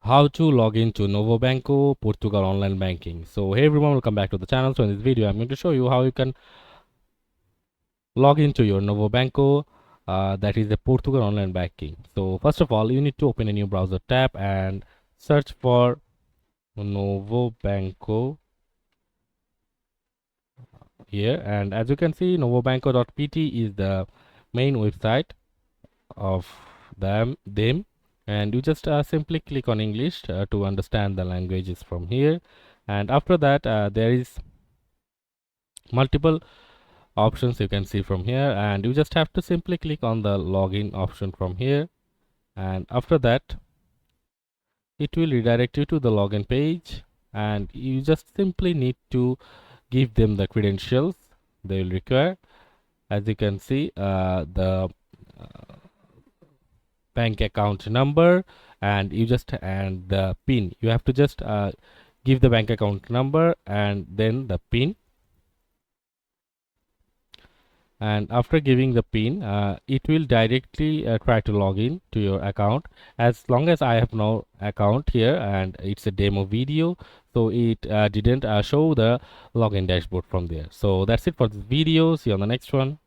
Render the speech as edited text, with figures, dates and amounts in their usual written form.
How to log into Novobanco Portugal online banking. So hey everyone, welcome back to the channel. So in this video I'm going to show you how you can log into your Novobanco, that is a Portugal online banking. So first of all, you need to open a new browser tab and search for Novobanco here, and as you can see, novobanco.pt is the main website of them, and you just simply click on English to understand the languages from here. And after that, there is multiple options you can see from here, and you just have to simply click on the login option from here, and after that it will redirect you to the login page, and you just simply need to give them the credentials they will require. As you can see, the bank account number, and the pin. You have to just give the bank account number and then the pin, and after giving the pin, it will directly try to log in to your account. As long as I have no account here and it's a demo video, so it didn't show the login dashboard from there. So that's it for this video. See you on the next one.